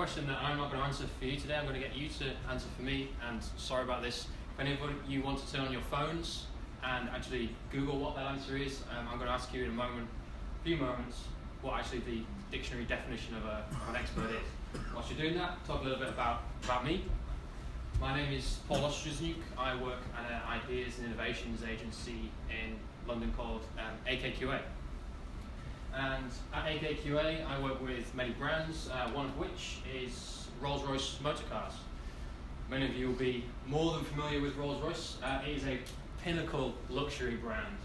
question that I'm not going to answer for you today. I'm going to get you to answer for me, and sorry about this. If any of you want to turn on your phones and actually Google what that answer is, I'm going to ask you in a few moments, what actually the dictionary definition of an expert is. Whilst you're doing that, talk a little bit about me. My name is Paul Ostryzniuk. I work at an ideas and innovations agency in London called AKQA. And at AKQA, I work with many brands, one of which is Rolls-Royce motor cars. Many of you will be more than familiar with Rolls-Royce. It is a pinnacle luxury brand,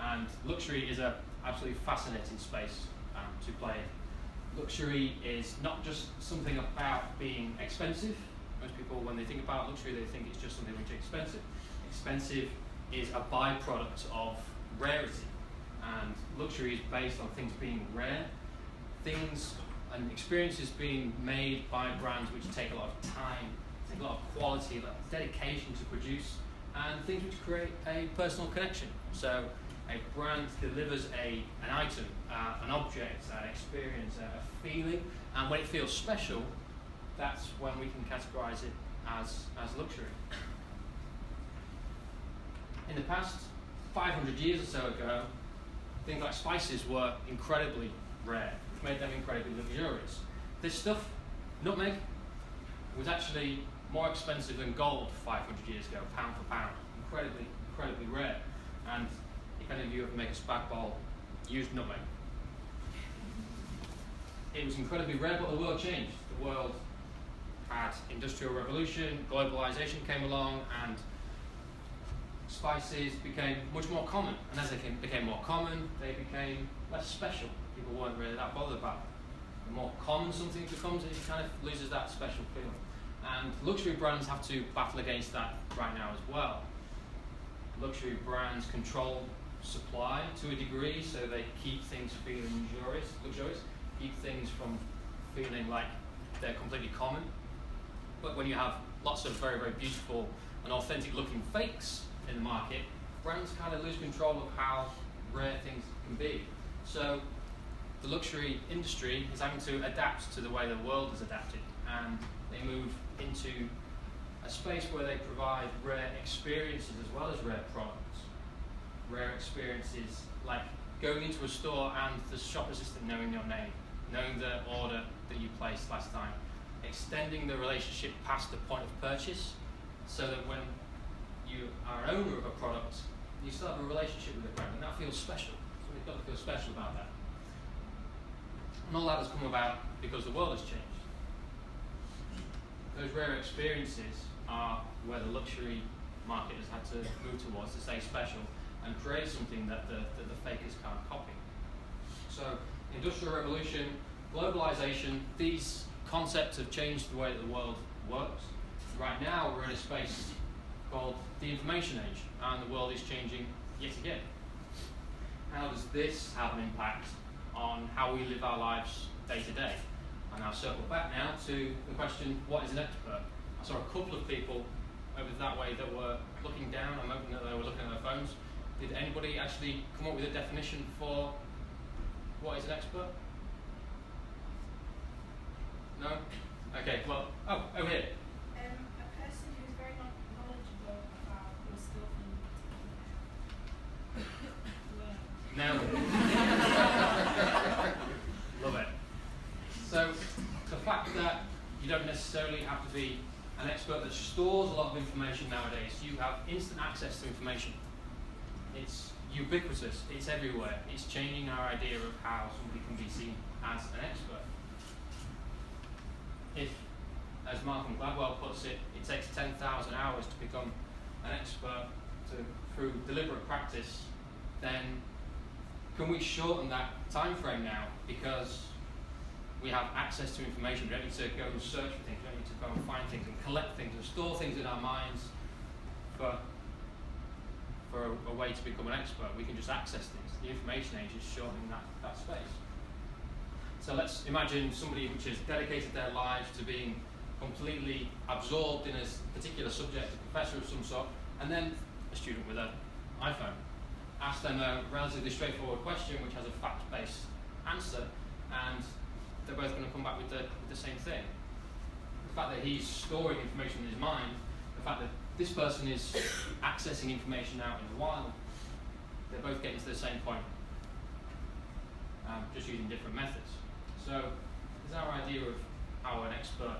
and luxury is an absolutely fascinating space to play in. Luxury is not just something about being expensive. Most people, when they think about luxury, they think it's just something which is expensive. Expensive is a byproduct of rarity, and luxury is based on things being rare, things and experiences being made by brands which take a lot of time, take a lot of quality, a lot of dedication to produce, and things which create a personal connection. So a brand delivers an item, an object, an experience, a feeling, and when it feels special, that's when we can categorize it as luxury. In the past 500 years or so ago, things like spices were incredibly rare, which made them incredibly luxurious. This stuff, nutmeg, was actually more expensive than gold 500 years ago, pound for pound. Incredibly rare. And if any of you ever make a spag bowl, use nutmeg. It was incredibly rare, but the world changed. The world had industrial revolution, globalization came along, and spices became much more common. And as they became more common, they became less special. People weren't really that bothered about them. The more common something becomes, it kind of loses that special feeling. And luxury brands have to battle against that right now as well. Luxury brands control supply to a degree, so they keep things feeling luxurious, keep things from feeling like they're completely common. But when you have lots of very, very beautiful and authentic looking fakes in the market, brands kind of lose control of how rare things can be. So the luxury industry is having to adapt to the way the world has adapted, and they move into a space where they provide rare experiences as well as rare products. Rare experiences like going into a store and the shop assistant knowing your name, knowing the order that you placed last time, extending the relationship past the point of purchase, so that when you are an owner of a product, you still have a relationship with the brand, and that feels special. Something's got to feel special about that. And all that has come about because the world has changed. Those rare experiences are where the luxury market has had to move towards to stay special and create something that the fakers can't copy. So, industrial revolution, globalization, these concepts have changed the way that the world works. Right now, we're in a space called the information age, and the world is changing yet again. How does this have an impact on how we live our lives day to day? And I'll circle back now to the question, what is an expert? I saw a couple of people over that way that were looking down. I'm hoping that they were looking at their phones. Did anybody actually come up with a definition for what is an expert? No? Okay, well, over here. A person who is very knowledgeable about your skill Now, love it. So, the fact that you don't necessarily have to be an expert that stores a lot of information nowadays. You have instant access to information. It's ubiquitous, it's everywhere. It's changing our idea of how somebody can be seen as an expert. If, as Malcolm Gladwell puts it, it takes 10,000 hours to become an expert through deliberate practice, then can we shorten that time frame now? Because we have access to information. We don't need to go and search for things. We don't need to go and find things and collect things and store things in our minds for a way to become an expert. We can just access things. The information age is shortening that space. So let's imagine somebody which has dedicated their lives to being completely absorbed in a particular subject, a professor of some sort, and then a student with an iPhone. Ask them a relatively straightforward question which has a fact-based answer, and they're both going to come back with the same thing. fact that he's storing information in his mind, the fact that this person is accessing information out in the wild, they're both getting to the same point, just using different methods. So this is our idea of how an expert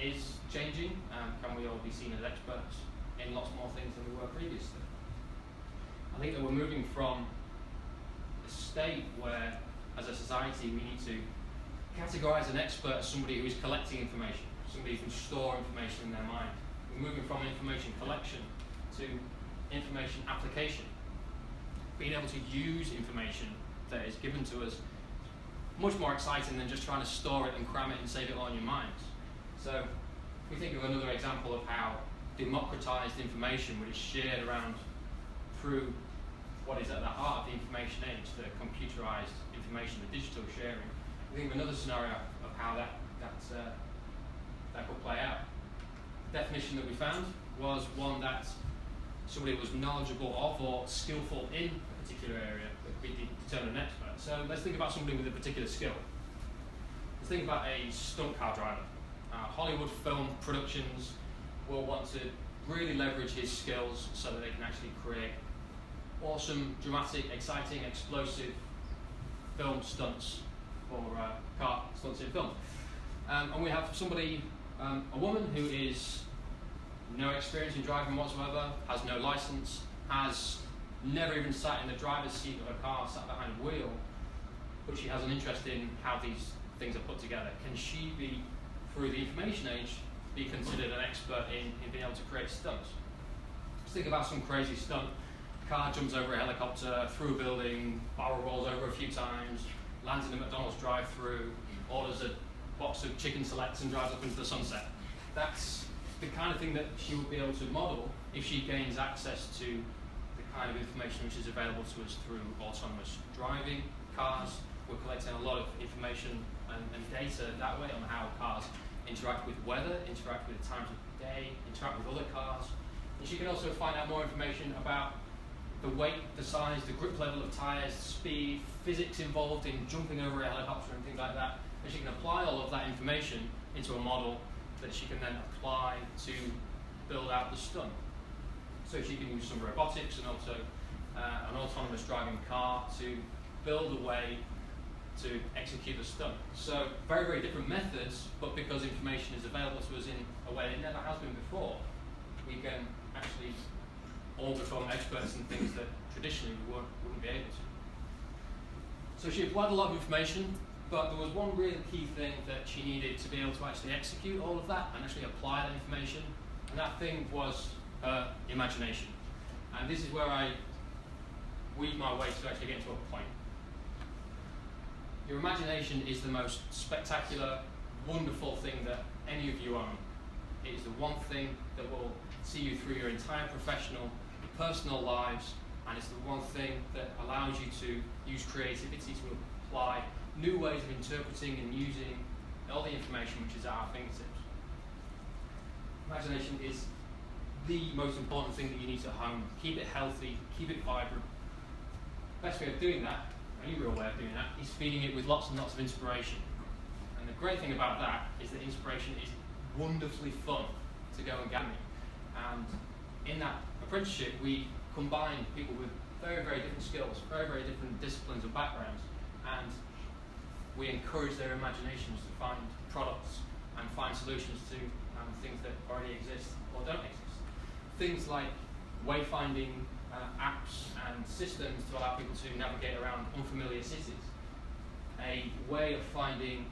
is changing. Can we all be seen as experts in lots more things than we were previously? I think that we're moving from a state where, as a society, we need to categorize an expert as somebody who is collecting information, somebody who can store information in their mind. We're moving from information collection to information application. Being able to use information that is given to us, much more exciting than just trying to store it and cram it and save it all in your minds. So if we think of another example of how democratized information, which is shared around through what is at the heart of the information age, the computerized information, the digital sharing. I think of another scenario of how that could play out. The definition that we found was one that somebody was knowledgeable of or skillful in a particular area that could be determined an expert. So let's think about somebody with a particular skill. Let's think about a stunt car driver. Hollywood film productions will want to really leverage his skills so that they can actually create awesome, dramatic, exciting, explosive film stunts for car stunts in film. And we have somebody, a woman who is no experience in driving whatsoever, has no license, has never even sat in the driver's seat of a car, sat behind a wheel, but she has an interest in how these things are put together. Can she be, through the information age, be considered an expert in being able to create stunts? Let's think about some crazy stunt. Car jumps over a helicopter, through a building, barrel rolls over a few times, lands in a McDonald's drive-through, orders a box of chicken selects and drives up into the sunset. That's the kind of thing that she would be able to model if she gains access to the kind of information which is available to us through autonomous driving cars. We're collecting a lot of information and data that way on how cars interact with weather, interact with times of day, interact with other cars. And she can also find out more information about the weight, the size, the grip level of tyres, speed, physics involved in jumping over a helicopter and things like that. And she can apply all of that information into a model that she can then apply to build out the stunt. So she can use some robotics and also an autonomous driving car to build a way to execute the stunt. So very, very different methods, but because information is available to us in a way that it never has been before, we can actually all become experts in things that traditionally we wouldn't be able to. So she applied a lot of information, but there was one really key thing that she needed to be able to actually execute all of that and actually apply that information, and that thing was her imagination. And this is where I weave my way to actually get to a point. Your imagination is the most spectacular, wonderful thing that any of you own. It is the one thing that will see you through your entire professional, personal lives, and it's the one thing that allows you to use creativity to apply new ways of interpreting and using all the information which is at our fingertips. Imagination is the most important thing that you need to hone. Keep it healthy, keep it vibrant. The best way of doing that, any real way of doing that, is feeding it with lots and lots of inspiration. And the great thing about that is that inspiration is wonderfully fun to go and gather. And in that apprenticeship, we combine people with very, very different skills, very, very different disciplines and backgrounds, and we encourage their imaginations to find products and find solutions to things that already exist or don't exist. Things like wayfinding apps and systems to allow people to navigate around unfamiliar cities. A way of finding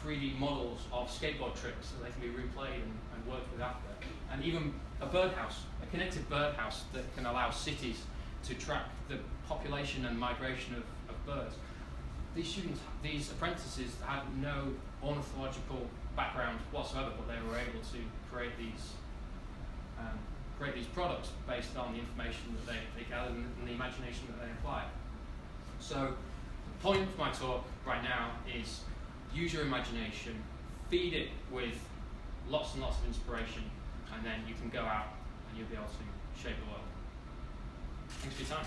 3D models of skateboard tricks so they can be replayed and worked with after. And even a birdhouse, a connected birdhouse that can allow cities to track the population and migration of birds. These students, these apprentices had no ornithological background whatsoever, but they were able to create these products based on the information that they gathered and the imagination that they applied. So the point of my talk right now is use your imagination, feed it with lots and lots of inspiration, and then you can go out and you'll be able to shape the world. Thanks for your time.